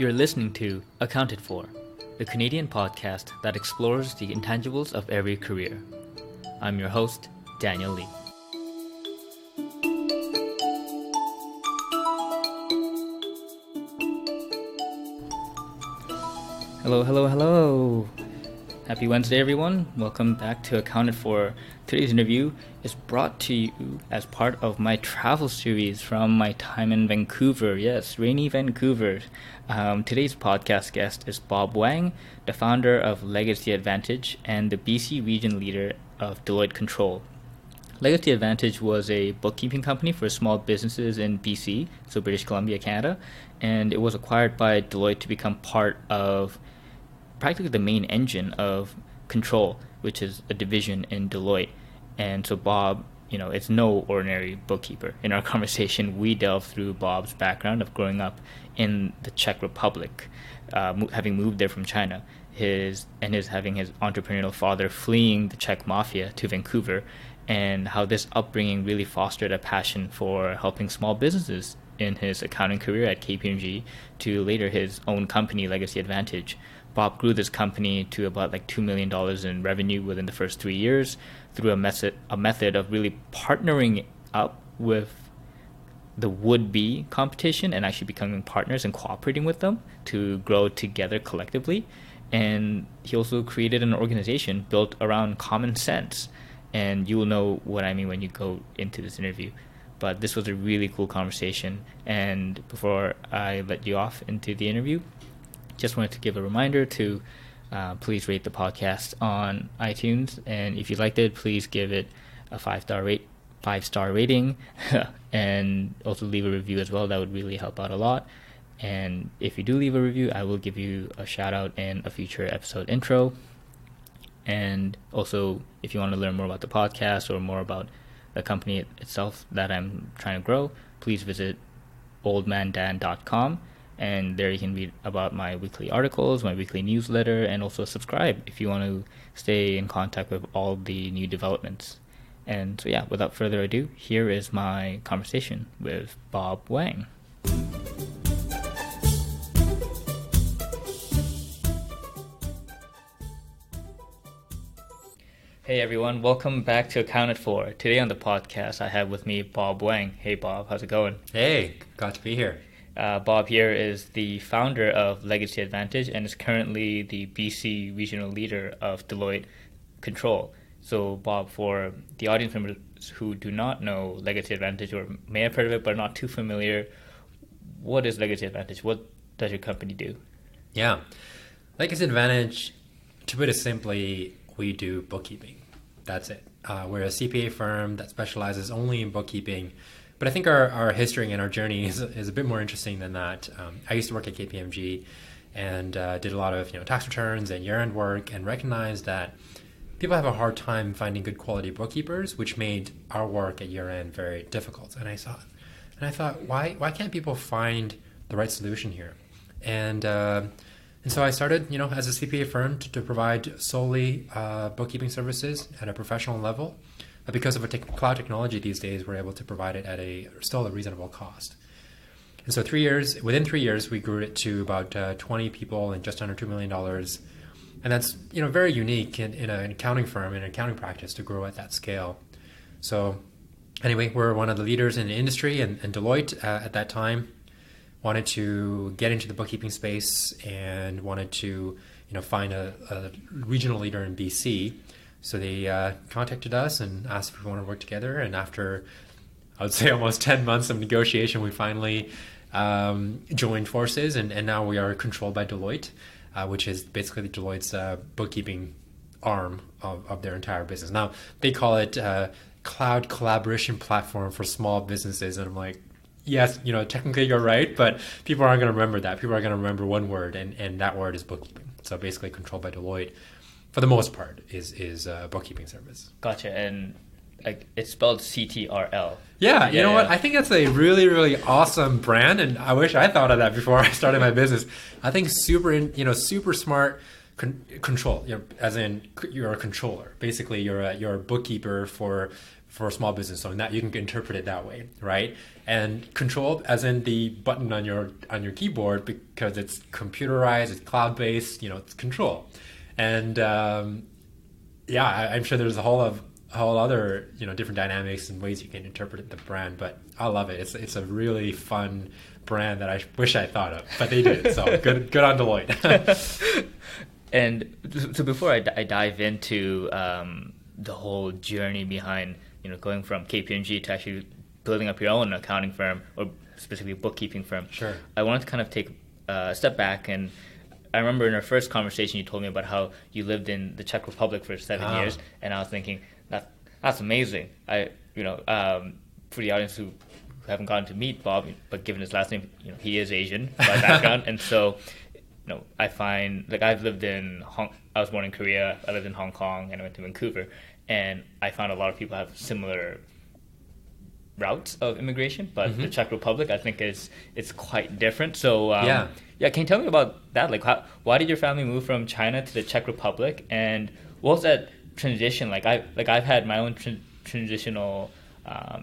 You're listening to Accounted For, the Canadian podcast that explores the intangibles of every career. I'm your host, Daniel Lee. Hello. Happy Wednesday, everyone. Welcome back to Accounted For. Today's interview is brought to you as part of my travel series from my time in Vancouver. Yes, rainy Vancouver. Today's podcast guest is Bob Wang, the founder of Legacy Advantage and the BC region leader of Deloitte Ctrl. Legacy Advantage was a bookkeeping company for small businesses in BC, so British Columbia, Canada, and it was acquired by Deloitte to become part of practically the main engine of Ctrl, which is a division in Deloitte. And so Bob, it's no ordinary bookkeeper. In our conversation, we delve through Bob's background of growing up in the Czech Republic, having moved there from China, having his entrepreneurial father fleeing the Czech mafia to Vancouver, and how this upbringing really fostered a passion for helping small businesses in his accounting career at KPMG to later his own company, Legacy Advantage. Bob grew this company to about $2 million in revenue within the first 3 years through a method of really partnering up with the would-be competition and actually becoming partners and cooperating with them to grow together collectively. And he also created an organization built around common sense. And you will know what I mean when you go into this interview. But this was a really cool conversation. And before I let you off into the interview, just wanted to give a reminder to please rate the podcast on iTunes, and if you liked it, please give it a 5-star rating, and also leave a review as well. That would really help out a lot. And if you do leave a review, I will give you a shout out in a future episode intro. And also, if you want to learn more about the podcast or more about the company itself that I'm trying to grow, please visit oldmandan.com. And there you can read about my weekly articles, my weekly newsletter, and also subscribe if you want to stay in contact with all the new developments. And so yeah, without further ado, here is my conversation with Bob Wang. Hey everyone, welcome back to Accounted For. Today on the podcast, I have with me Bob Wang. Hey Bob, how's it going? Hey, glad to be here. Bob here is the founder of Legacy Advantage and is currently the BC regional leader of Deloitte Ctrl. So Bob, for the audience members who do not know Legacy Advantage or may have heard of it but are not too familiar, what is Legacy Advantage? What does your company do? Yeah, Legacy Advantage, to put it simply, we do bookkeeping. That's it. We're a CPA firm that specializes only in bookkeeping. But I think our history and our journey is a bit more interesting than that. I used to work at KPMG and did a lot of tax returns and year-end work, and recognized that people have a hard time finding good quality bookkeepers, which made our work at year-end very difficult. And I thought, why can't people find the right solution here? And so I started, as a CPA firm to provide solely bookkeeping services at a professional level. But because of cloud technology these days, we're able to provide it at still a reasonable cost. And so within 3 years, we grew it to about 20 people and just under $2 million. And that's very unique in an accounting firm, in an accounting practice, to grow at that scale. So anyway, we're one of the leaders in the industry, and Deloitte at that time wanted to get into the bookkeeping space and wanted to find a regional leader in BC. So they contacted us and asked if we want to work together. And after, I would say, almost 10 months of negotiation, we finally joined forces. And now we are controlled by Deloitte, which is basically Deloitte's bookkeeping arm of their entire business. Now, they call it Cloud Collaboration Platform for Small Businesses. And I'm like, yes, technically you're right, but people aren't going to remember that. People are going to remember one word, and that word is bookkeeping. So basically controlled by Deloitte, for the most part, is a bookkeeping service. Gotcha. And it's spelled CTRL. Yeah, you know what? I think that's a really, really awesome brand, and I wish I thought of that before I started my business. I think super smart control. As in, you're a controller. Basically, you're a bookkeeper for for a small business owner. That you can interpret it that way, right? And control, as in the button on your keyboard, because it's computerized, it's cloud based. It's control. And I'm sure there's a whole other different dynamics and ways you can interpret the brand. But I love it. It's a really fun brand that I wish I thought of, but they did. So good on Deloitte. And so before I dive into the whole journey behind going from KPMG to actually building up your own accounting firm, or specifically bookkeeping firm, sure, I wanted to kind of take a step back. And I remember in our first conversation you told me about how you lived in the Czech Republic for 7 years, and I was thinking that's amazing. For the audience who haven't gotten to meet Bob, but given his last name, he is Asian by background, and so I find I was born in Korea, I lived in Hong Kong, and I went to Vancouver, and I found a lot of people have similar routes of immigration, but the Czech Republic, I think, it's quite different. So can you tell me about that? Why did your family move from China to the Czech Republic, and what was that transition like? I've had my own transitional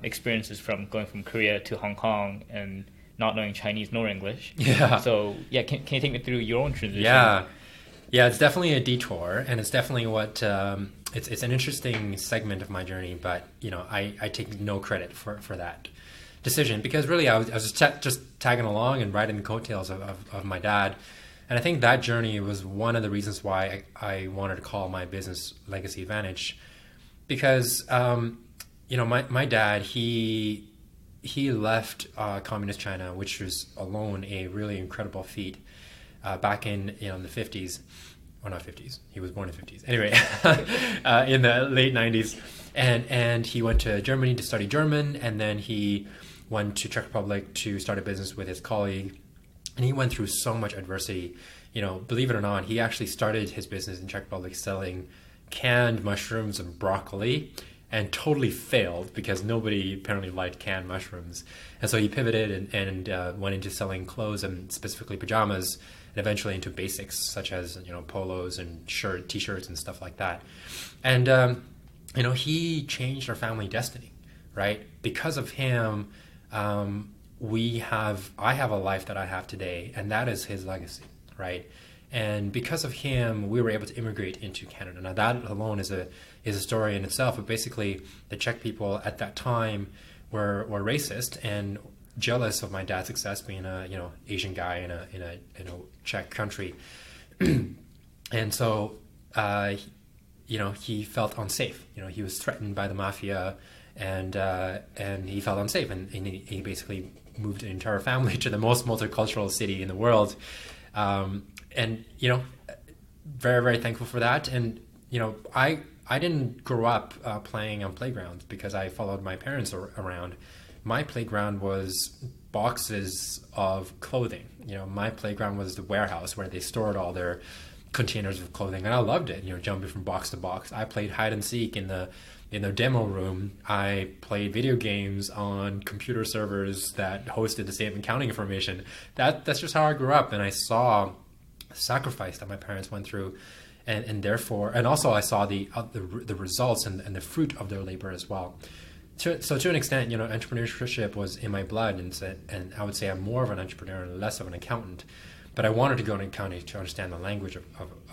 experiences from going from Korea to Hong Kong and not knowing Chinese nor English. So can you take me through your own transition? It's definitely a detour, and it's definitely what it's an interesting segment of my journey. But I take no credit for that decision, because really I was just tagging along and riding the coattails of my dad. And I think that journey was one of the reasons why I wanted to call my business Legacy Advantage, because my dad, he left communist China, which was alone a really incredible feat, back in the 50s, or not 50s. He was born in the 50s. Anyway, in the late 90s, and he went to Germany to study German, and then he went to Czech Republic to start a business with his colleague, and he went through so much adversity. Believe it or not, he actually started his business in Czech Republic selling canned mushrooms and broccoli, and totally failed because nobody apparently liked canned mushrooms. And so he pivoted and went into selling clothes, and specifically pajamas, and eventually into basics such as polos and t-shirts and stuff like that. And he changed our family destiny, right? Because of him, I have a life that I have today, and that is his legacy, right? And because of him, we were able to immigrate into Canada. Now that alone is a story in itself, but basically the Czech people at that time were racist and jealous of my dad's success being a Asian guy in a Czech country. And so he felt unsafe. He was threatened by the mafia, and he felt unsafe, and he basically moved an entire family to the most multicultural city in the world. And very, very thankful for that. And I didn't grow up playing on playgrounds because I followed my parents around. My playground was boxes of clothing. My playground was the warehouse where they stored all their containers of clothing, and I loved it. Jumping from box to box. I played hide and seek in the demo room. I played video games on computer servers that hosted the same accounting information. That's just how I grew up, and I saw the sacrifice that my parents went through, and therefore, and also I saw the results and the fruit of their labor as well. So to an extent, entrepreneurship was in my blood, and I would say I'm more of an entrepreneur and less of an accountant. But I wanted to go into accounting to understand the language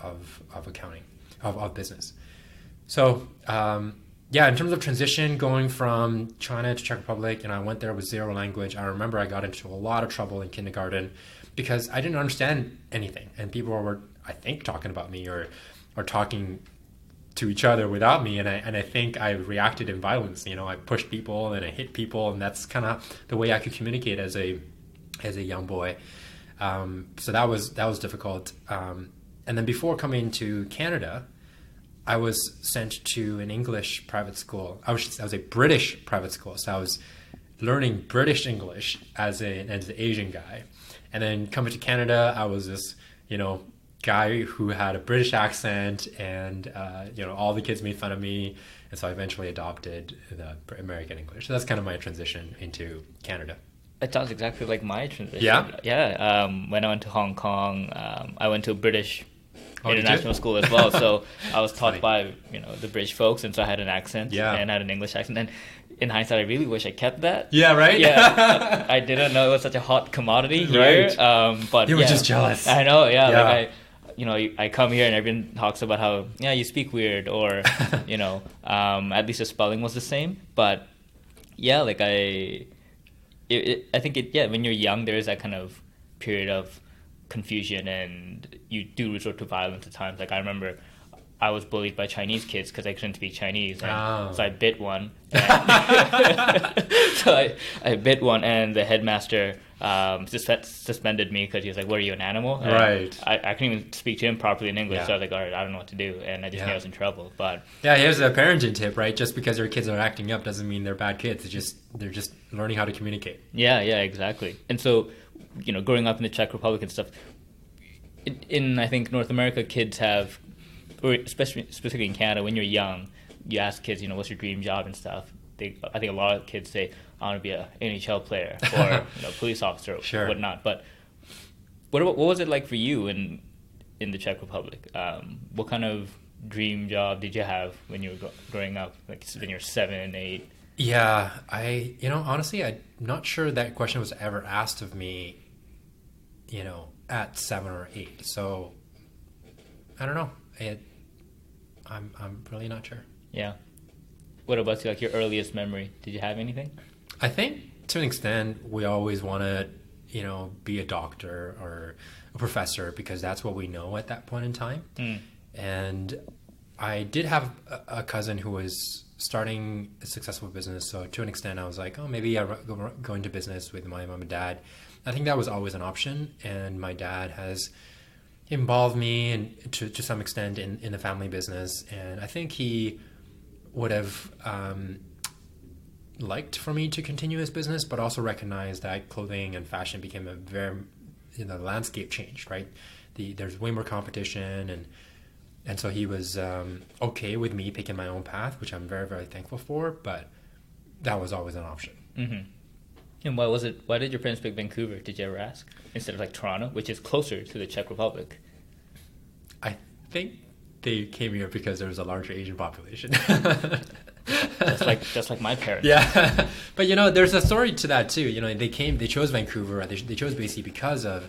of accounting, of business. So in terms of transition, going from China to Czech Republic, I went there with zero language. I remember I got into a lot of trouble in kindergarten because I didn't understand anything, and people were, I think, talking about me or talking to each other without me, and I think I reacted in violence. I pushed people and I hit people, and that's kind of the way I could communicate as a young boy. So that was difficult. And then before coming to Canada, I was sent to an English private school. I was a British private school, so I was learning British English as an Asian guy. And then coming to Canada, I was this guy who had a British accent, and all the kids made fun of me, and so I eventually adopted the American English. So that's kind of my transition into Canada. It sounds exactly like my transition. Yeah? Yeah. When I went to Hong Kong, I went to a British Oh, did you? international school as well. So I was taught Funny. by the British folks, and so I had an accent and had an English accent. And in hindsight, I really wish I kept that. Yeah, right? Yeah, I didn't know it was such a hot commodity here. Right. But You were just jealous. I know. Yeah, Yeah. like I come here and everyone talks about how you speak weird, or at least the spelling was the same. But yeah, like I think when you're young, there is that kind of period of confusion, and you do resort to violence at times. Like I remember I was bullied by Chinese kids because I couldn't speak Chinese, and so I bit one. So I bit one, and the headmaster suspended me because he was like, "What, are you, an animal?" And Right. I couldn't even speak to him properly in English, Yeah. so I was like, "All right, I don't know what to do," and I just knew I was in trouble. But Yeah, here's a parenting tip, right? Just because your kids are acting up doesn't mean they're bad kids. They're just learning how to communicate. yeah, exactly. And so, growing up in the Czech Republic and stuff, in I think North America, kids have, or specifically in Canada, when you're young, you ask kids, what's your dream job and stuff. I think a lot of kids say, I want to be an NHL player or police officer or Sure. whatnot. But what was it like for you in the Czech Republic? What kind of dream job did you have when you were growing up, like when you're 7, 8? Yeah, honestly, I'm not sure that question was ever asked of me, at 7 or 8. So I don't know. I'm really not sure. Yeah. What about you, like your earliest memory? Did you have anything? I think to an extent we always want to, be a doctor or a professor because that's what we know at that point in time. And I did have a cousin who was starting a successful business. So to an extent I was like, oh, maybe I'll go into business with my mom and dad. I think that was always an option. And my dad has involved me and to some extent in the family business. And I think he would have liked for me to continue his business, but also recognized that clothing and fashion became a very, the landscape changed, right? There's way more competition, and so he was okay with me picking my own path, which I'm very, very thankful for, but that was always an option. Mm-hmm. And why did your parents pick Vancouver? Did you ever ask? Instead of like Toronto, which is closer to the Czech Republic? I think they came here because there was a larger Asian population. just like my parents. Yeah, but there's a story to that too. They chose Vancouver. They chose BC because of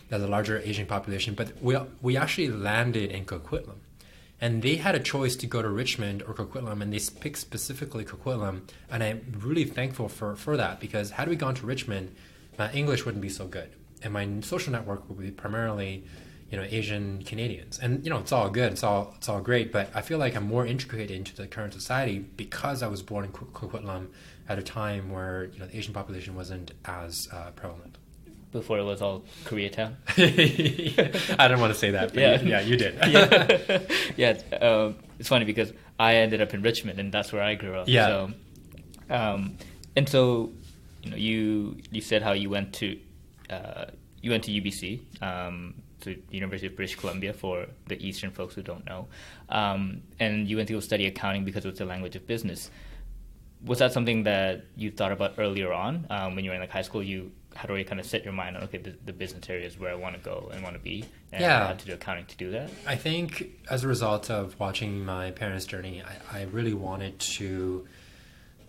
there's a larger Asian population. But we actually landed in Coquitlam, and they had a choice to go to Richmond or Coquitlam, and they picked specifically Coquitlam. And I'm really thankful for that, because had we gone to Richmond, my English wouldn't be so good, and my social network would be primarily Asian Canadians. And it's all good, it's all great, but I feel like I'm more integrated into the current society because I was born in Coquitlam at a time where the Asian population wasn't as prevalent. Before it was all Koreatown. I didn't want to say that, but yeah, you did. Yeah, it's funny because I ended up in Richmond, and that's where I grew up. Yeah. And so you said how you went to UBC. To the University of British Columbia, for the Eastern folks who don't know. And you went to go study accounting because it was the language of business. Was that something that you thought about earlier on? When you were in high school, you had already kind of set your mind on, okay, the business area is where I want to go and want to be, and I had to do accounting to do that? I think as a result of watching my parents' journey, I really wanted to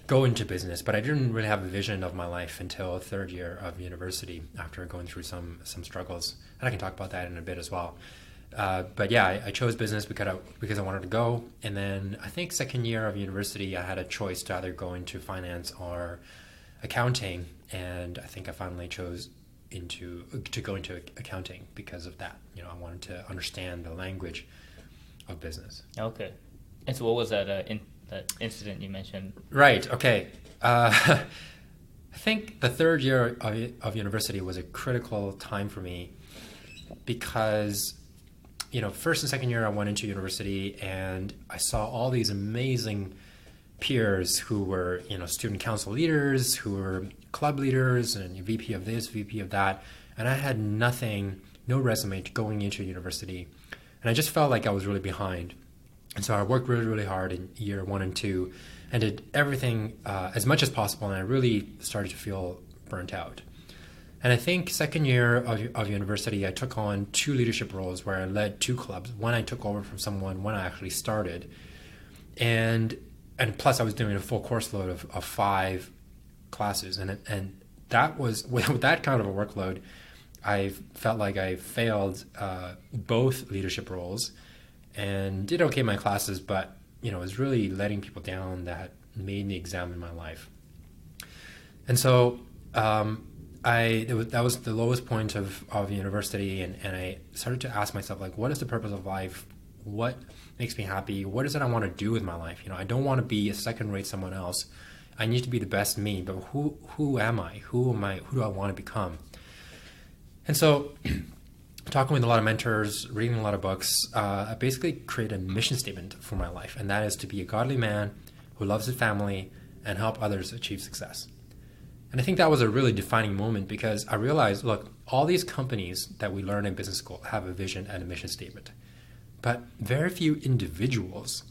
go into business, but I didn't really have a vision of my life until third year of university, after going through some struggles, and I can talk about that in a bit as well. But yeah, I chose business because I wanted to go, and then I think second year of university I had a choice to either go into finance or accounting, and I think I finally chose to go into accounting because of that. I wanted to understand the language of business. Okay, and so what was that that incident you mentioned? Right. Okay. I think the third year of university was a critical time for me because, first and second year I went into university and I saw all these amazing peers who were, student council leaders, who were club leaders and VP of this, VP of that. And I had no resume going into university. And I just felt like I was really behind. And so I worked really, really hard in year 1 and 2 and did everything as much as possible. And I really started to feel burnt out. And I think second year of university, I took on 2 leadership roles where I led 2 clubs. One I took over from someone, one I actually started. And plus I was doing a full course load of 5 classes. And that was, with that kind of a workload, I felt like I failed both leadership roles and did okay in my classes, but it was really letting people down that made me examine my life. And so that was the lowest point of university, and I started to ask myself, like, what is the purpose of life? What makes me happy? What is it I want to do with my life? I don't want to be a second-rate someone else. I need to be the best me, but who am I? Who do I want to become? And so talking with a lot of mentors, reading a lot of books, I basically created a mission statement for my life, and that is to be a godly man who loves his family and help others achieve success. And I think that was a really defining moment, because I realized, look, all these companies that we learn in business school have a vision and a mission statement, but very few individuals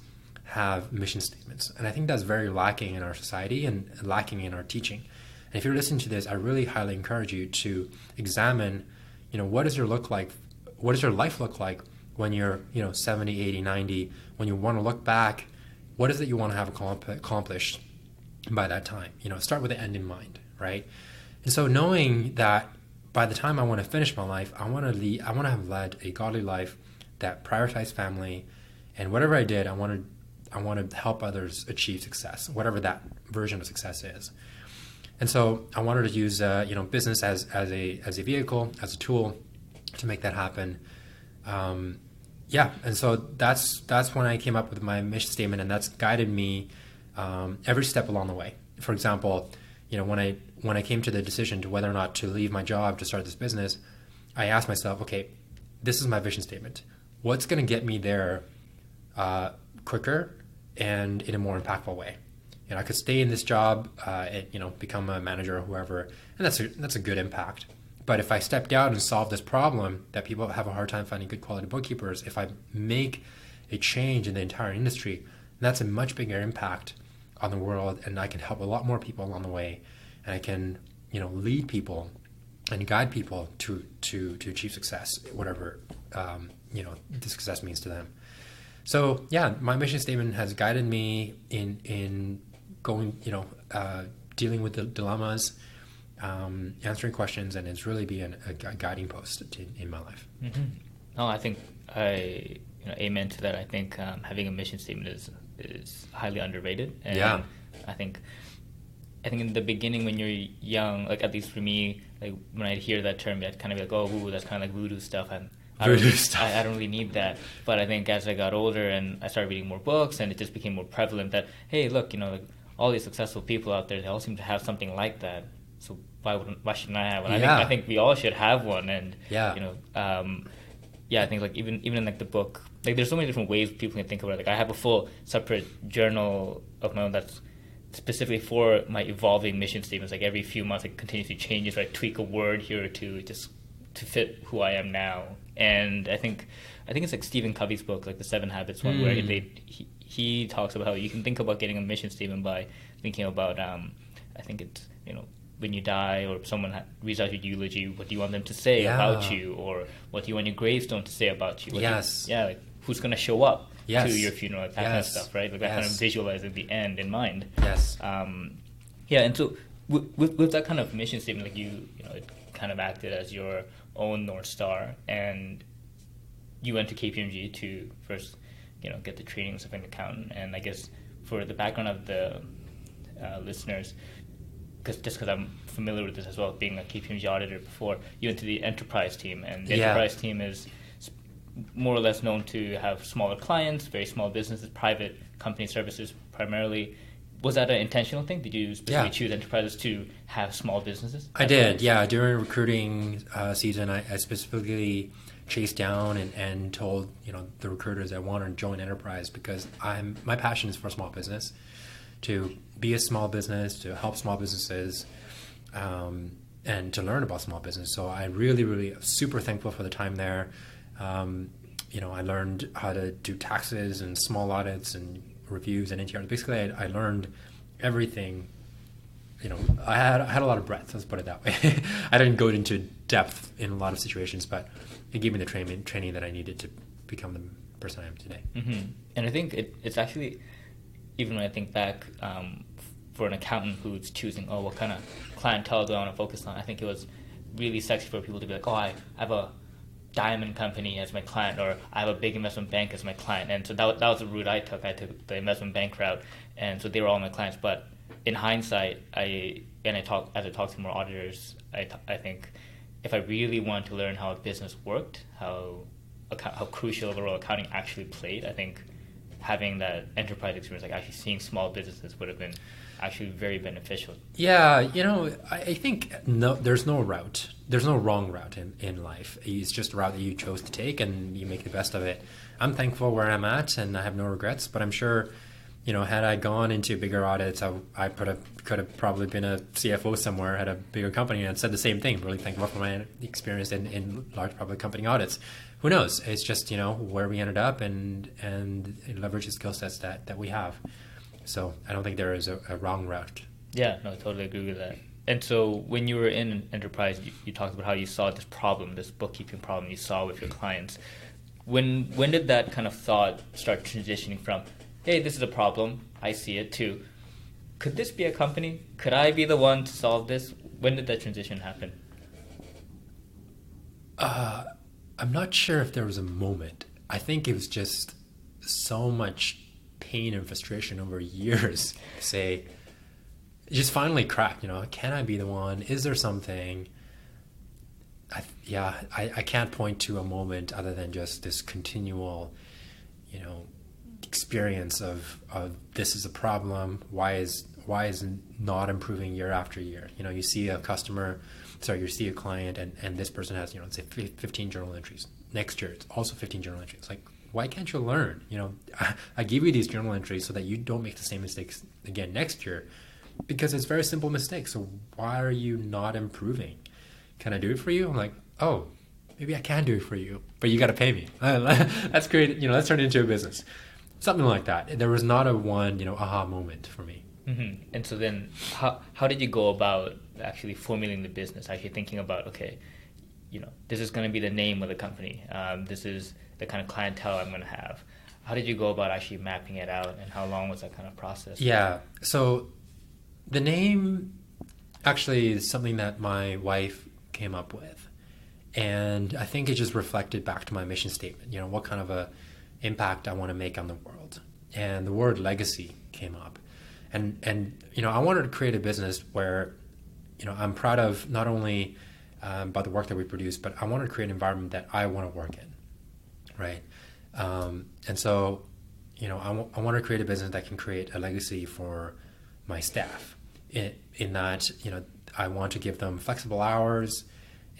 have mission statements. And I think that's very lacking in our society and lacking in our teaching. And if you're listening to this, I really highly encourage you to examine, what does your life look like when you're, 70, 80, 90, when you want to look back, what is it you want to have accomplished by that time? Start with the end in mind, right? And so knowing that by the time I want to finish my life, I want to have led a godly life that prioritized family, and whatever I did, I want to help others achieve success, whatever that version of success is. And so I wanted to use business as a vehicle, as a tool to make that happen. And so that's when I came up with my mission statement, and that's guided me every step along the way. For example, when I came to the decision to whether or not to leave my job to start this business, I asked myself, okay, this is my vision statement. What's going to get me there quicker and in a more impactful way? I could stay in this job, become a manager or whoever, and that's a good impact. But if I stepped out and solve this problem that people have a hard time finding good quality bookkeepers, if I make a change in the entire industry, that's a much bigger impact on the world, and I can help a lot more people along the way, and I can, lead people and guide people to achieve success, whatever the success means to them. So yeah, my mission statement has guided me in going, dealing with the dilemmas, answering questions, and it's really been a guiding post in my life. Mm-hmm. No, I think amen to that. I think having a mission statement is highly underrated. And yeah. I think in the beginning when you're young, like at least for me, like when I hear that term, I'd kind of be like, oh, ooh, that's kind of like voodoo stuff. I don't really need that. But I think as I got older and I started reading more books, and it just became more prevalent that, hey, look, like all these successful people out there, they all seem to have something like that. So why shouldn't I have one? I think we all should have one. And I think like even in like the book, like there's so many different ways people can think about it. Like I have a full separate journal of my own that's specifically for my evolving mission statements. Like every few months it continuously changes, or I tweak a word here or two just to fit who I am now. And I think it's like Stephen Covey's book, like the 7 Habits one, where he talks about how you can think about getting a mission statement by thinking about I think it's when you die or someone reads out your eulogy, what do you want them to say about you, or what do you want your gravestone to say about you? Like who's going to show up to your funeral, like that kind of stuff, right? Like that kind of visualizing the end in mind. Yes. And so with that kind of mission statement, like it kind of acted as your own North Star, and you went to KPMG to first, get the training as an accountant. And I guess for the background of the listeners, because I'm familiar with this as well, being a KPMG auditor before, you went to the enterprise team, and the enterprise team is more or less known to have smaller clients, very small businesses, private company services primarily. Was that an intentional thing? Did you specifically choose enterprises to have small businesses? I did, yeah. During recruiting season, I specifically chased down and told the recruiters I wanted to join enterprise because my passion is for small business, to be a small business, to help small businesses, and to learn about small business. So I really, really super thankful for the time there. I learned how to do taxes and small audits and reviews and NTR. Basically, I learned everything I had a lot of breadth. Let's put it that way. I didn't go into depth in a lot of situations, but it gave me the training that I needed to become the person I am today. Mm-hmm. And I think it's actually, even when I think back, for an accountant who's choosing, what kind of clientele do I want to focus on? I think it was really sexy for people to be like, I have a diamond company as my client, or I have a big investment bank as my client. And so that was the route I took. I took the investment bank route, and so they were all my clients. But in hindsight, as I talk to more auditors, I think if I really wanted to learn how a business worked, how crucial of a role accounting actually played, I think having that enterprise experience, like actually seeing small businesses, would have been actually very beneficial. Yeah, I think there's no route. There's no wrong route in life. It's just a route that you chose to take, and you make the best of it. I'm thankful where I'm at, and I have no regrets. But I'm sure, had I gone into bigger audits, I could have probably been a CFO somewhere at a bigger company and said the same thing. Really thankful for my experience in large public company audits. Who knows? It's just where we ended up and leverage the skill sets that we have. So I don't think there is a wrong route. Yeah, no, I totally agree with that. And so when you were in enterprise, you talked about how you saw this problem, this bookkeeping problem you saw with your clients. When did that kind of thought start transitioning from, hey, this is a problem, I see it, to, could this be a company? Could I be the one to solve this? When did that transition happen? I'm not sure if there was a moment. I think it was just so much pain and frustration over years. Say, it just finally cracked. Can I be the one? Is there something? I can't point to a moment other than just this continual, experience of this is a problem. Why is not improving year after year? You see a client and this person has, let's say 15 journal entries. Next year, it's also 15 journal entries. Like, why can't you learn? I give you these journal entries so that you don't make the same mistakes again next year, because it's very simple mistakes. So why are you not improving? Can I do it for you? I'm like, maybe I can do it for you, but you got to pay me. Let's create, let's turn it into a business. Something like that. There was not a one, aha moment for me. Mm-hmm. And so then how did you go about actually formulating the business, actually thinking about, okay, this is going to be the name of the company. This is the kind of clientele I'm going to have. How did you go about actually mapping it out, and how long was that kind of process? Yeah. So the name actually is something that my wife came up with. And I think it just reflected back to my mission statement, what kind of a impact I want to make on the world. And the word legacy came up. And I wanted to create a business where, I'm proud of not only about the work that we produce, but I wanted to create an environment that I want to work in, right? And so, I want to create a business that can create a legacy for my staff in that, I want to give them flexible hours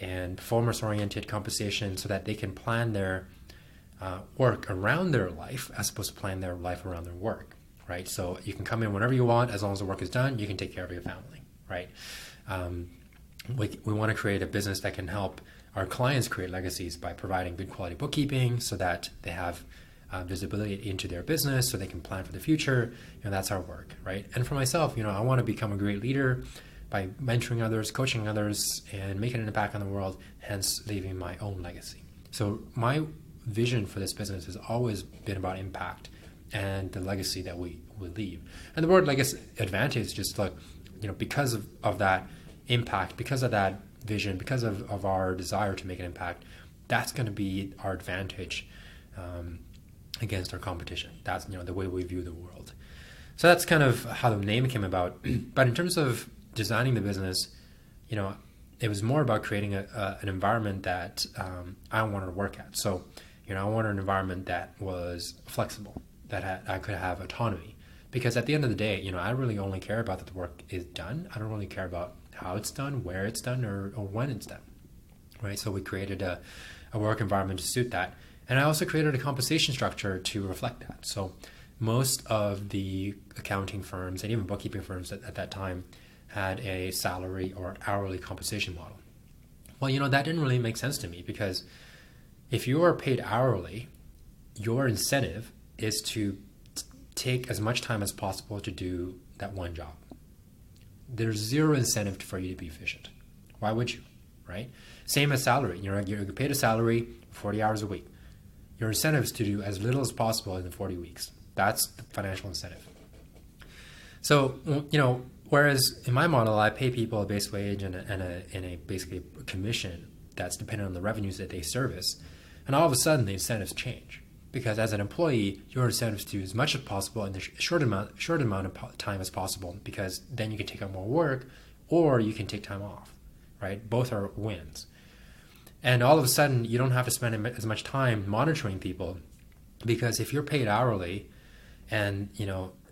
and performance-oriented compensation so that they can plan their work around their life as opposed to plan their life around their work, right? So you can come in whenever you want, as long as the work is done, you can take care of your family, right? We want to create a business that can help our clients create legacies by providing good quality bookkeeping so that they have visibility into their business so they can plan for the future. That's our work, right? And for myself, I want to become a great leader by mentoring others, coaching others, and making an impact on the world, hence leaving my own legacy. So my vision for this business has always been about impact and the legacy that we leave. And the word legacy advantage, just like, because of that impact, because of that vision, because of our desire to make an impact, that's going to be our advantage against our competition. That's, the way we view the world. So that's kind of how the name came about. But in terms of designing the business, it was more about creating an environment that I wanted to work at. So, I wanted an environment that was flexible, that I could have autonomy. Because at the end of the day, I really only care about that the work is done. I don't really care about how it's done, where it's done, or when it's done, right? So we created a work environment to suit that. And I also created a compensation structure to reflect that. So most of the accounting firms and even bookkeeping firms at that time had a salary or hourly compensation model. Well, that didn't really make sense to me, because if you are paid hourly, your incentive is to take as much time as possible to do that one job. there's zero incentive for you to be efficient. Why would you, right? Same as salary. You're paid a salary, 40 hours a week. Your incentive is to do as little as possible in the 40 weeks. That's the financial incentive. So, whereas in my model, I pay people a base wage and a basically commission that's dependent on the revenues that they service. And all of a sudden, the incentives change. Because as an employee, your incentives to do as much as possible in the short amount of time as possible, because then you can take on more work or you can take time off, right? Both are wins. And all of a sudden, you don't have to spend as much time monitoring people, because if you're paid hourly and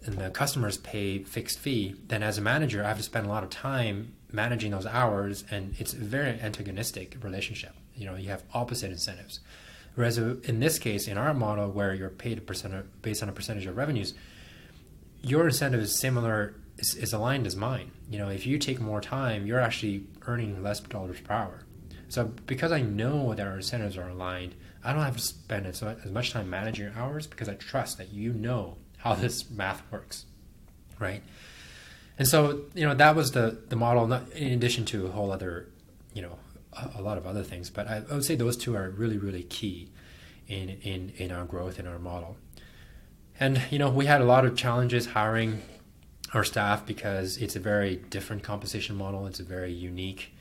the customers pay fixed fee, then as a manager, I have to spend a lot of time managing those hours, and it's a very antagonistic relationship. You have opposite incentives. Whereas in this case, in our model, where you're paid based on a percentage of revenues, your incentive is similar, is aligned as mine. If you take more time, you're actually earning less dollars per hour. So because I know that our incentives are aligned, I don't have to spend as much time managing your hours, because I trust that you know how this math works, right? And so, that was the model, not in addition to a whole other, a lot of other things. But I would say those two are really, really key in our growth, in our model. And, we had a lot of challenges hiring our staff, because it's a very different compensation model. It's a very unique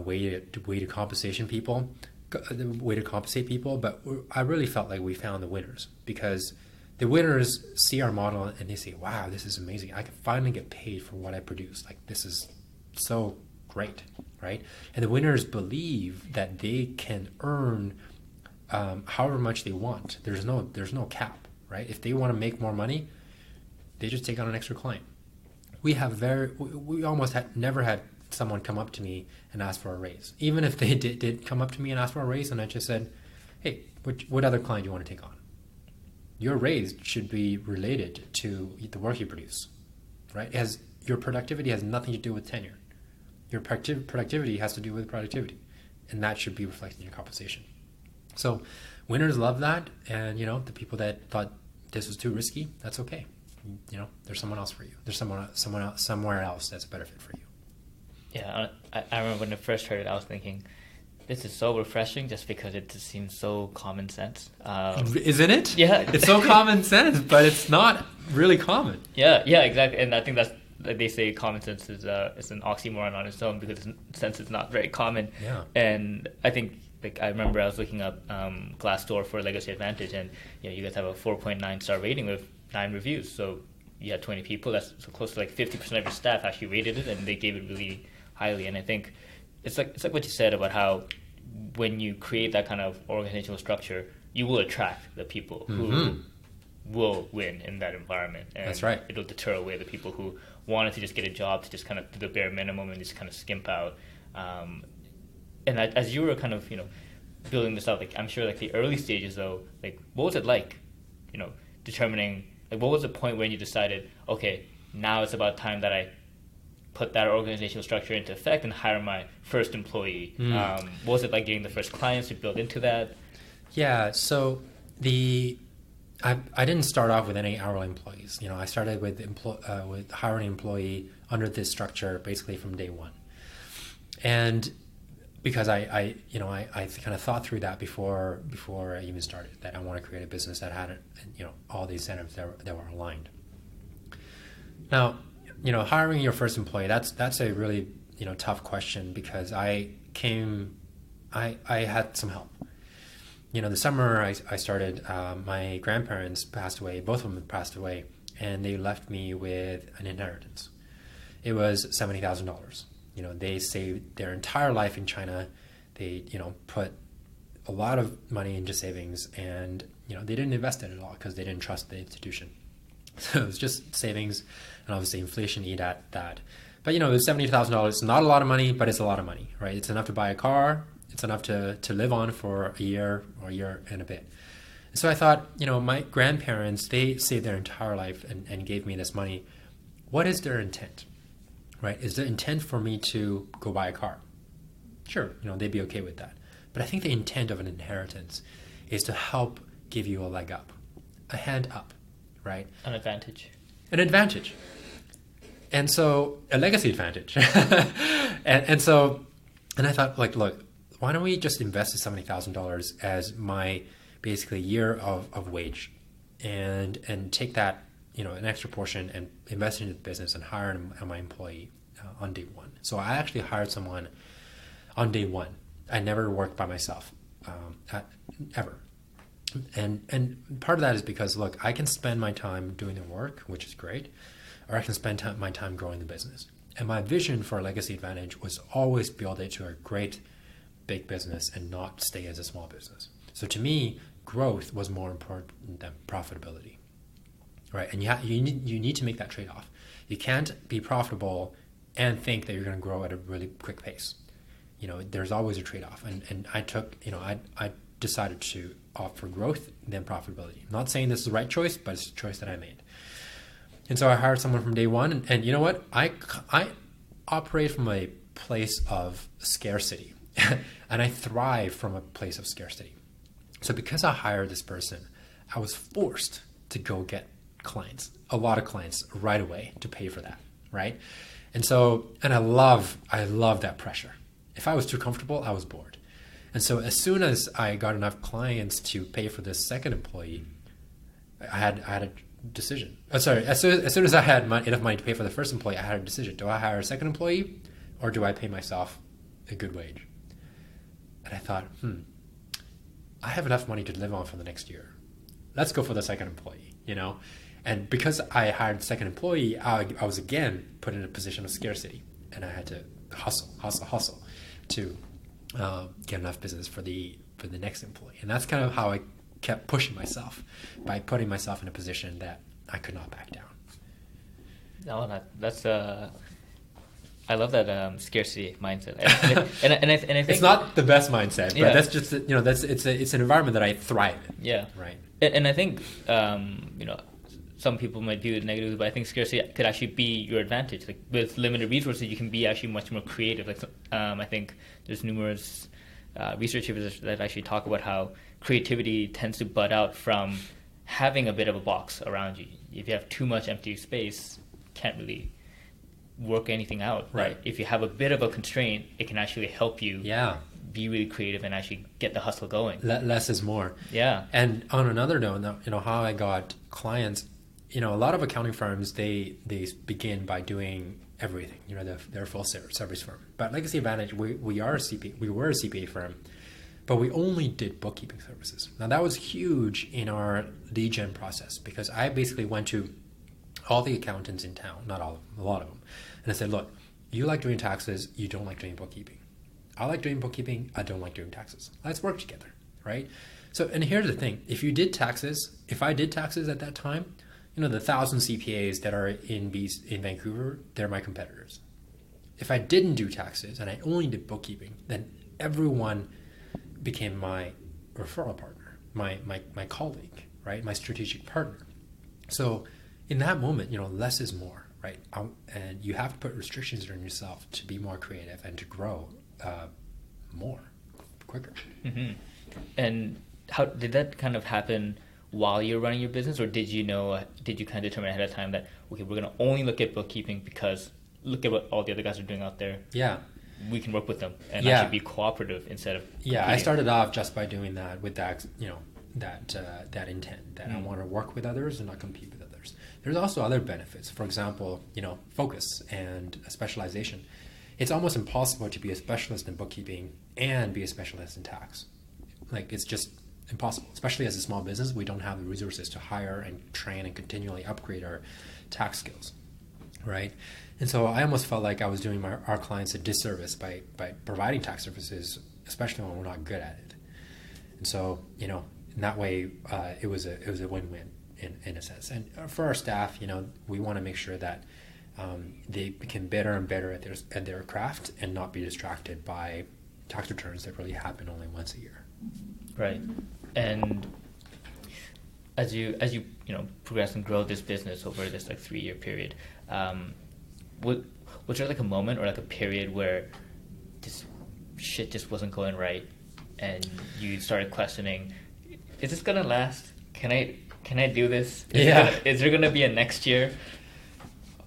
way to compensate people. But I really felt like we found the winners, because the winners see our model and they say, wow, this is amazing. I can finally get paid for what I produce. Like, this is so great, right? And the winners believe that they can earn however much they want. There's no cap, right? If they want to make more money, they just take on an extra client. We almost never had someone come up to me and ask for a raise. Even if they did come up to me and ask for a raise, and I just said, hey, what other client do you want to take on? Your raise should be related to the work you produce, right? Your productivity has nothing to do with tenure. Your productivity has to do with productivity, and that should be reflected in your compensation. So winners love that, and the people that thought this was too risky, that's okay. There's someone else for you. There's someone else somewhere else that's a better fit for you. Yeah, I remember when I first heard it, I was thinking, this is so refreshing, just because it just seems so common sense. Isn't it? Yeah. It's so common sense, but it's not really common. Yeah, exactly. And I think that's, they say common sense is an oxymoron on its own, because sense is not very common. Yeah. And I think, I remember I was looking up Glassdoor for Legacy Advantage, and you guys have a 4.9 star rating with 9 reviews. So you had 20 people. That's so close to 50% of your staff actually rated it, and they gave it really highly. And I think it's like what you said about how when you create that kind of organizational structure, you will attract the people who will win in that environment. And that's right. It'll deter away the people who wanted to just get a job to just kind of do the bare minimum and just kind of skimp out. And as you were kind of building this out, I'm sure the early stages though, what was it like, determining, what was the point when you decided, okay, now it's about time that I put that organizational structure into effect and hire my first employee? What was it like getting the first clients to build into that? Yeah, so I didn't start off with any hourly employees. I started with hiring an employee under this structure basically from day one, and because I kind of thought through that before I even started, that I want to create a business that had all the incentives that were aligned. Now, hiring your first employee, that's a really tough question, because I had some help. The summer I started, my grandparents passed away. Both of them passed away, and they left me with an inheritance. It was $70,000. They saved their entire life in China. They put a lot of money into savings, and they didn't invest it at all, because they didn't trust the institution. So it was just savings, and obviously inflation ate at that. But it was $70,000. It's not a lot of money, but it's a lot of money, right? It's enough to buy a car. It's enough to live on for a year or a year and a bit. So I thought, my grandparents, they saved their entire life and gave me this money. What is their intent, right? Is the intent for me to go buy a car? Sure, they'd be okay with that. But I think the intent of an inheritance is to help give you a leg up, a hand up, right? An advantage. An advantage. And so a legacy advantage. And I thought, like, look, why don't we just invest the $70,000 as my basically year of wage and take that, an extra portion and invest into the business and hire my employee on day one. So I actually hired someone on day one. I never worked by myself, ever. And part of that is because, look, I can spend my time doing the work, which is great, or I can spend my time growing the business. And my vision for a legacy advantage was always build it to a great big business and not stay as a small business. So to me, growth was more important than profitability, right? And you need to make that trade-off. You can't be profitable and think that you're going to grow at a really quick pace. There's always a trade-off. And I took, I decided to opt for growth than profitability. I'm not saying this is the right choice, but it's a choice that I made. And so I hired someone from day one. And you know what? I operate from a place of scarcity. And I thrive from a place of scarcity. So because I hired this person, I was forced to go get clients, a lot of clients right away to pay for that, right? And I love that pressure. If I was too comfortable, I was bored. And so as soon as I got enough clients to pay for this second employee, I had a decision. As soon as I had enough money to pay for the first employee, I had a decision. Do I hire a second employee or do I pay myself a good wage? And I thought, I have enough money to live on for the next year. Let's go for the second employee, And because I hired the second employee, I was again put in a position of scarcity. And I had to hustle to get enough business for the next employee. And that's kind of how I kept pushing myself, by putting myself in a position that I could not back down. No, that's I love that scarcity mindset, and I think it's not the best mindset, but that's just it's an environment that I thrive in. Yeah, right. And I think some people might view it negatively, but I think scarcity could actually be your advantage. Like with limited resources, you can be actually much more creative. Like I think there's numerous research papers that actually talk about how creativity tends to bud out from having a bit of a box around you. If you have too much empty space, can't really work anything out. Right. If you have a bit of a constraint, it can actually help you be really creative and actually get the hustle going. Less is more. Yeah. And on another note, how I got clients, a lot of accounting firms, they begin by doing everything. They're a full service firm. But Legacy Advantage, we were a CPA firm, but we only did bookkeeping services. Now that was huge in our lead gen process because I basically went to all the accountants in town, not all of them, a lot of them, and I said, look, you like doing taxes, you don't like doing bookkeeping. I like doing bookkeeping, I don't like doing taxes. Let's work together, right? So, and here's the thing, if I did taxes at that time, the 1,000 CPAs that are in Vancouver, they're my competitors. If I didn't do taxes and I only did bookkeeping, then everyone became my referral partner, my colleague, right? My strategic partner. So in that moment, less is more, right? And you have to put restrictions on yourself to be more creative and to grow more, quicker. Mm-hmm. And how did that kind of happen while you're running your business, or did you kind of determine ahead of time that, okay, we're going to only look at bookkeeping because look at what all the other guys are doing out there? Yeah. We can work with them and actually be cooperative instead of competing. I started off just by doing that with that that intent that I want to work with others and not compete with others. There's also other benefits. For example, focus and specialization. It's almost impossible to be a specialist in bookkeeping and be a specialist in tax. Like, it's just impossible. Especially as a small business, we don't have the resources to hire and train and continually upgrade our tax skills, right? And so I almost felt like I was doing our clients a disservice by providing tax services, especially when we're not good at it. And so, in that way, it was a win-win in a sense. And for our staff, we want to make sure that they become better and better at their craft and not be distracted by tax returns that really happen only once a year. Right. And as you progress and grow this business over this 3-year period, was there a moment or a period where this shit just wasn't going right and you started questioning, is this gonna last? Can I do this? Is there gonna be a next year?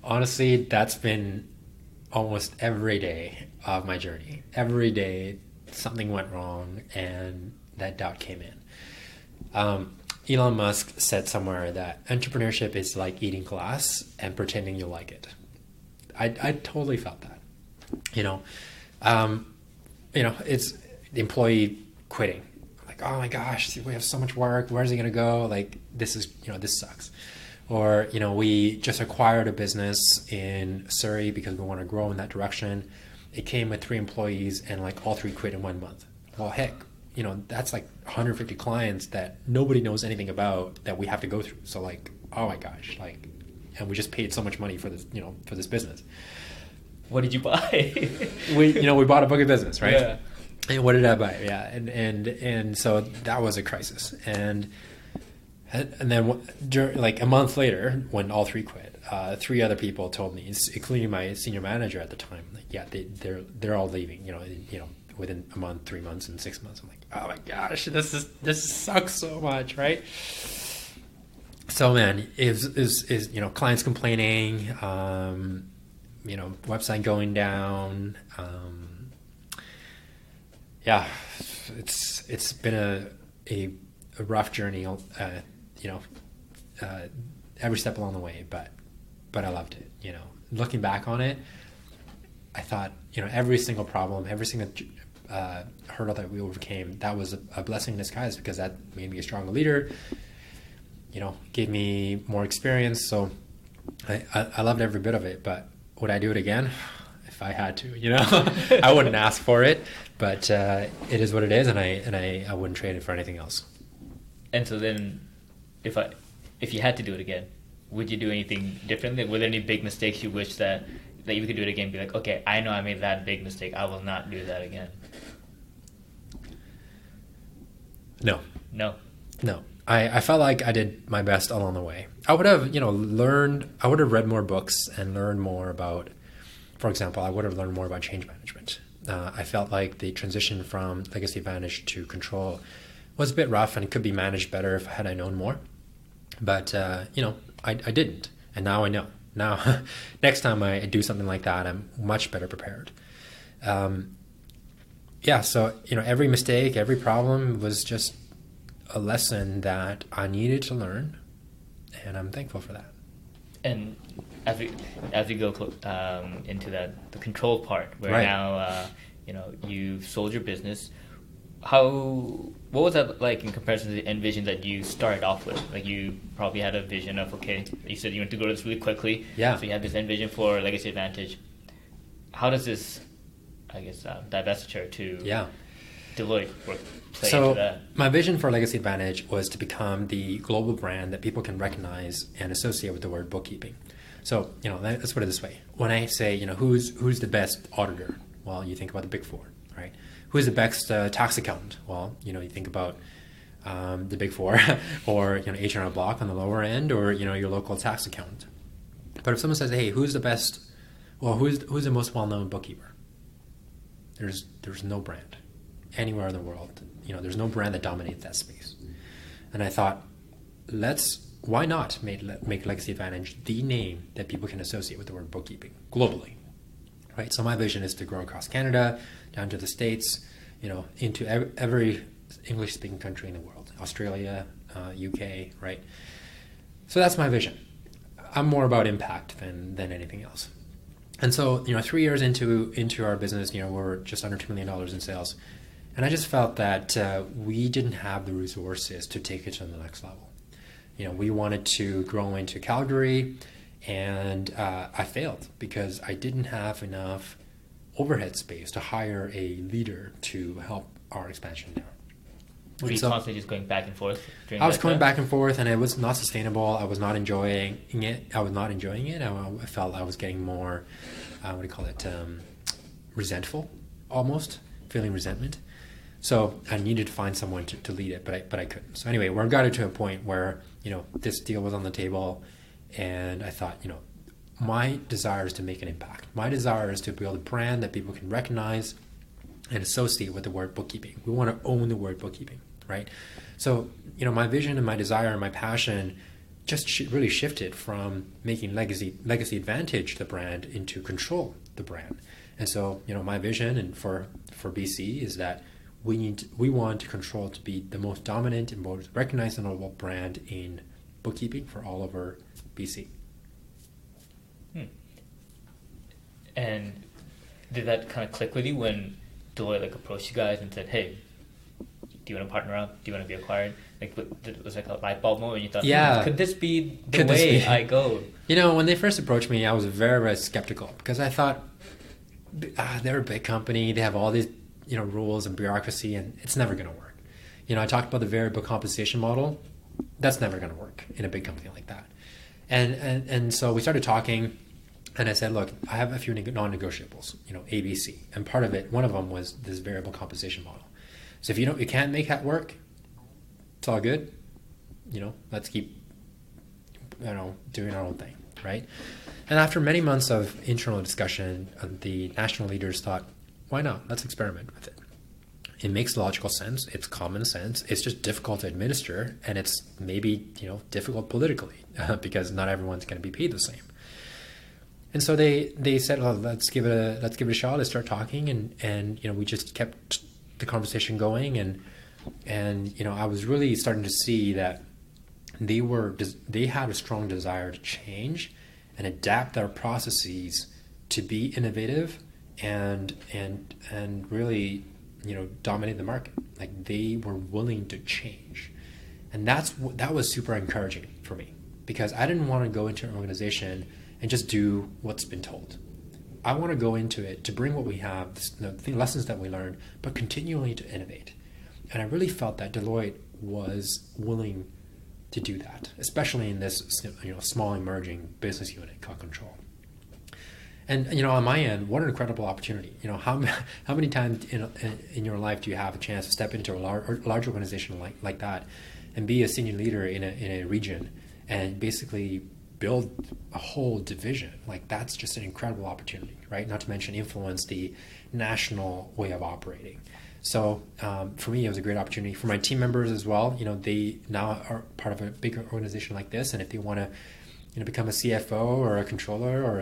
honestly, that's been almost every day of my journey. Every day, something went wrong, and that doubt came in. Elon Musk said somewhere that entrepreneurship is like eating glass and pretending you like it. I totally felt that. It's the employee quitting. Like, oh my gosh, we have so much work. Where's it going to go? Like, this sucks. Or, we just acquired a business in Surrey because we want to grow in that direction. It came with 3 employees and like all 3 quit in 1 month. Well, heck, that's like 150 clients that nobody knows anything about that we have to go through. So like, oh my gosh, like, and we just paid so much money for this, for this business. What did you buy? we bought a book of business, right? Yeah. And what did I buy? Yeah. And so that was a crisis. And then like a month later, when all 3 quit, 3 other people told me, including my senior manager at the time, like, yeah, they're all leaving, within a month, 3 months, and 6 months. I'm like, oh my gosh, this sucks so much, right? So man, is clients complaining, website going down. Yeah, it's been a rough journey, every step along the way, but I loved it. Looking back on it, I thought, every single problem, every single hurdle that we overcame, that was a blessing in disguise, because that made me a stronger leader, gave me more experience. So I loved every bit of it. But would I do it again? If I had to, I wouldn't ask for it, but it is what it is, and I wouldn't trade it for anything else. And so then, if you had to do it again, would you do anything differently? Were there any big mistakes you wish that you could do it again and be like, okay, I know I made that big mistake, I will not do that again? No. I felt like I did my best along the way. I would have, I would have read more books and learned more about, for example, I would have learned more about change management. I felt like the transition from Legacy Advantage to Ctrl was a bit rough, and it could be managed better if I known more. But, I didn't. And now I know. Now, next time I do something like that, I'm much better prepared. So, every mistake, every problem was just a lesson that I needed to learn, and I'm thankful for that. And as we go into the control part, where right. now you've sold your business, what was that like in comparison to the end vision that you started off with? Like, you probably had a vision of, okay, you said you want to go to this really quickly, so you had this end vision for Legacy Advantage. How does this, I guess, divestiture to Deloitte play into that? My vision for Legacy Advantage was to become the global brand that people can recognize and associate with the word bookkeeping. So, let's put it this way. When I say, who's the best auditor? Well, you think about the Big Four, right? Who's the best tax accountant? Well, you think about the Big Four, or H&R Block on the lower end, or your local tax accountant. But if someone says, "Hey, who's the best?" Well, who's the most well-known bookkeeper? There's no brand anywhere in the world. There's no brand that dominates that space. And I thought, why not make Legacy Advantage the name that people can associate with the word bookkeeping globally, right? So my vision is to grow across Canada, down to the States, into every English-speaking country in the world, Australia, UK, right? So that's my vision. I'm more about impact than anything else. And so, 3 years into our business, we're just under $2 million in sales. And I just felt that we didn't have the resources to take it to the next level. We wanted to grow into Calgary, and I failed because I didn't have enough overhead space to hire a leader to help our expansion down. Were you constantly just going back and forth? I was going back and forth, and it was not sustainable. I was not enjoying it. I felt I was getting more, resentful, almost, feeling resentment. So I needed to find someone to lead it, but I couldn't. So anyway, we got it to a point where, this deal was on the table, and I thought, my desire is to make an impact. My desire is to build a brand that people can recognize and associate with the word bookkeeping. We want to own the word bookkeeping, right? So, my vision and my desire and my passion just really shifted from making legacy advantage the brand into control the brand. And so, my vision and for BC is that we want Control to be the most dominant and most recognizable brand in bookkeeping for all over BC. And did that kind of click with you when Deloitte approached you guys and said, "Hey, do you want to partner up? Do you want to be acquired?" It was a light bulb moment. You thought, could this be the way I go? When they first approached me, I was very, very skeptical because I thought they're a big company. They have all these, rules and bureaucracy, and it's never going to work. I talked about the variable compensation model. That's never going to work in a big company like that. And so we started talking, and I said, look, I have a few non-negotiables, ABC. And one of them was this variable compensation model. So if you can't make that work, it's all good. Let's keep, doing our own thing, right? And after many months of internal discussion, the national leaders thought, why not? Let's experiment with it. It makes logical sense. It's common sense. It's just difficult to administer, and it's maybe difficult politically because not everyone's going to be paid the same. And so they said, well, let's give it a shot. Let's start talking, and we just kept the conversation going, and I was really starting to see that they had a strong desire to change and adapt their processes to be innovative and really dominate the market. Like they were willing to change, and that was super encouraging for me because I didn't want to go into an organization and just do what's been told. I want to go into it to bring what we have, the lessons that we learned, but continually to innovate. And I really felt that Deloitte was willing to do that, especially in this small emerging business unit called Control. And on my end, what an incredible opportunity. How many times in your life do you have a chance to step into a large organization like that and be a senior leader in a region and basically build a whole division? Like that's just an incredible opportunity, right? Not to mention influence the national way of operating. So for me, it was a great opportunity. For my team members as well, they now are part of a bigger organization like this, and if they want to become a CFO or a controller or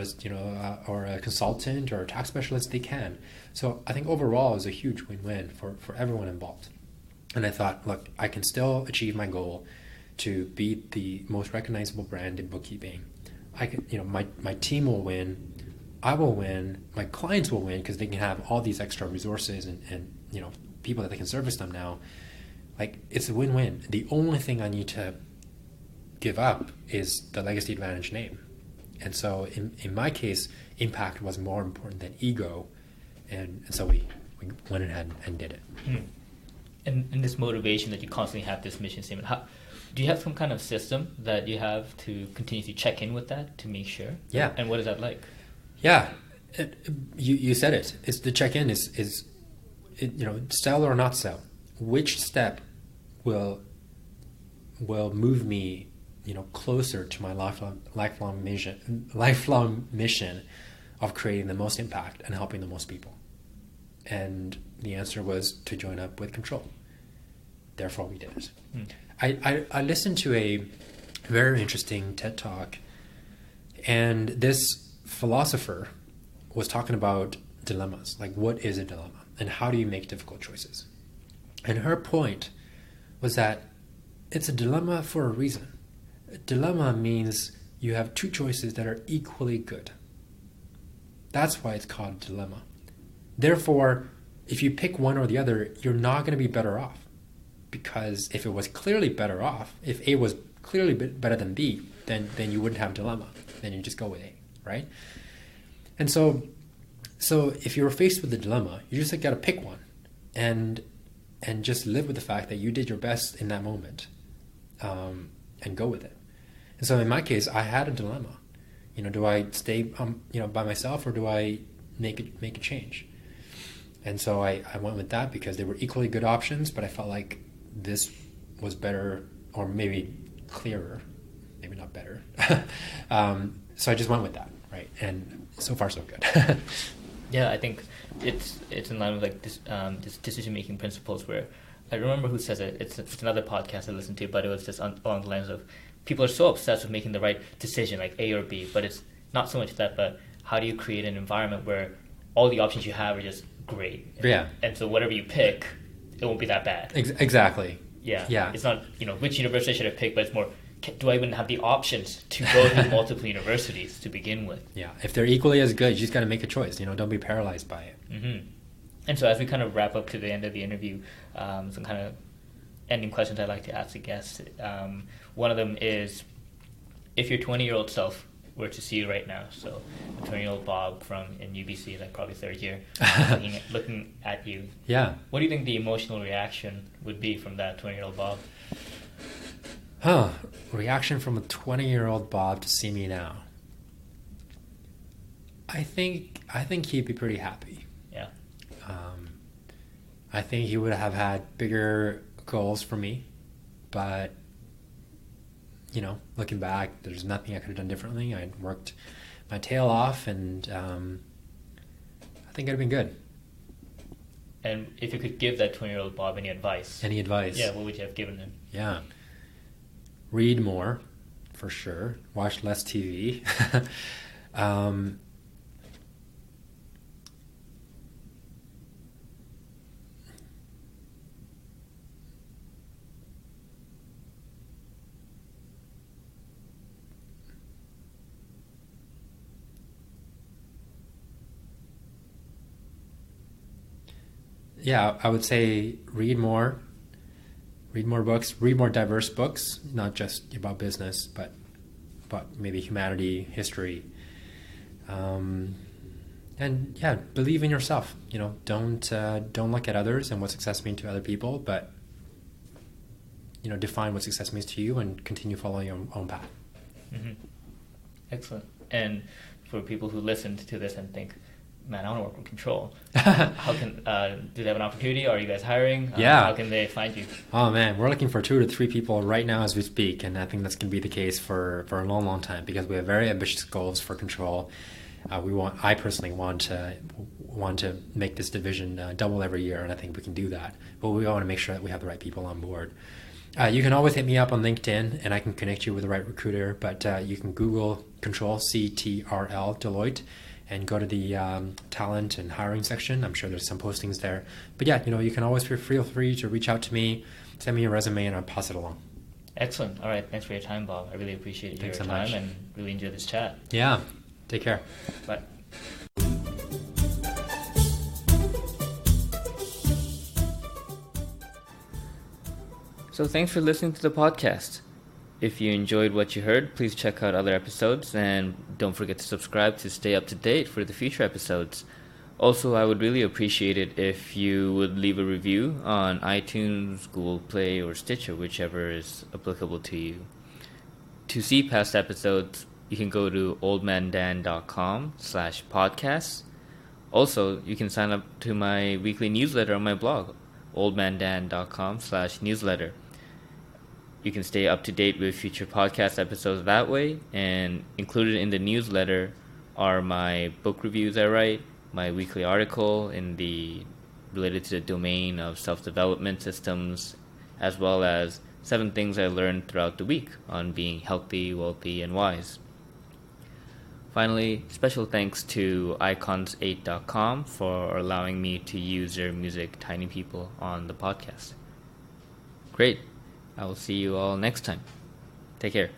or a consultant or a tax specialist, they can. So I think overall it was a huge win-win for everyone involved. And I thought, look, I can still achieve my goal to be the most recognizable brand in bookkeeping. I can, my team will win, I will win, my clients will win because they can have all these extra resources and people that they can service them now. Like it's a win-win. The only thing I need to give up is the legacy advantage name. And so in my case, impact was more important than ego. And so we went ahead and did it. And this motivation that you constantly have this mission statement, do you have some kind of system that you have to continuously check in with that to make sure? Yeah. And what is that like? Yeah. You said it. It's the check-in is sell or not sell. Which step will move me closer to my lifelong mission of creating the most impact and helping the most people? And the answer was to join up with Control. Therefore, we did it. I listened to a very interesting TED Talk, and this philosopher was talking about dilemmas, like what is a dilemma and how do you make difficult choices? And her point was that it's a dilemma for a reason. A dilemma means you have two choices that are equally good. That's why it's called a dilemma. Therefore, if you pick one or the other, you're not going to be better off. Because if it was clearly better off, if A was clearly better than B, then you wouldn't have a dilemma. Then you just go with A, right? And so if you're faced with a dilemma, you just got to pick one and just live with the fact that you did your best in that moment and go with it. And so in my case, I had a dilemma. Do I stay by myself or do I make a change? And so I went with that because they were equally good options, but I felt like this was better or maybe clearer, maybe not better. So I just went with that, right? And so far so good. Yeah, I think it's in line with like this decision-making principles where I remember who says it. It's another podcast I listened to, but it was just along the lines of people are so obsessed with making the right decision, like A or B, but it's not so much that, but how do you create an environment where all the options you have are just great? Yeah. And so whatever you pick, it won't be that bad. Exactly. Yeah. It's not, which university should I pick, but it's more, do I even have the options to go to multiple universities to begin with? Yeah. If they're equally as good, you just got to make a choice. Don't be paralyzed by it. Mm-hmm. And so as we kind of wrap up to the end of the interview, some kind of ending questions I'd like to ask the guests. One of them is, if your 20-year-old self were to see you right now, so the 20-year-old Bob in UBC, like probably third year, looking at you, yeah, what do you think the emotional reaction would be from that 20-year-old Bob? Reaction from a 20-year-old Bob to see me now. I think he'd be pretty happy. Yeah. I think he would have had bigger goals for me, but looking back, there's nothing I could have done differently. I worked my tail off, and I think I'd have been good. And if you could give that 20-year-old Bob any advice? Yeah, what would you have given him? Yeah. Read more, for sure. Watch less TV. Yeah, I would say read more books, read more diverse books, not just about business, but about maybe humanity, history. And yeah, believe in yourself. Don't look at others and what success means to other people, but define what success means to you and continue following your own path. Mm-hmm. Excellent. And for people who listened to this and think, man, I want to work with Ctrl. How can do they have an opportunity? Are you guys hiring? Yeah. How can they find you? Oh man, we're looking for 2 to 3 people right now as we speak, and I think that's going to be the case for a long, long time because we have very ambitious goals for Ctrl. I personally want to make this division double every year, and I think we can do that. But we want to make sure that we have the right people on board. You can always hit me up on LinkedIn, and I can connect you with the right recruiter. But you can Google Ctrl, Ctrl, Deloitte, and go to the talent and hiring section. I'm sure there's some postings there. But yeah, you can always feel free to reach out to me, send me a resume, and I'll pass it along. Excellent. All right. Thanks for your time, Bob. I really appreciate your time and really enjoyed this chat. Yeah. Take care. Bye. So thanks for listening to the podcast. If you enjoyed what you heard, please check out other episodes and don't forget to subscribe to stay up to date for the future episodes. Also, I would really appreciate it if you would leave a review on iTunes, Google Play, or Stitcher, whichever is applicable to you. To see past episodes, you can go to oldmandan.com/podcasts. Also, you can sign up to my weekly newsletter on my blog, oldmandan.com/newsletter. You can stay up to date with future podcast episodes that way, and included in the newsletter are my book reviews I write, my weekly article related to the domain of self-development systems, as well as 7 things I learned throughout the week on being healthy, wealthy, and wise. Finally, special thanks to icons8.com for allowing me to use their music, Tiny People, on the podcast. Great. I will see you all next time. Take care.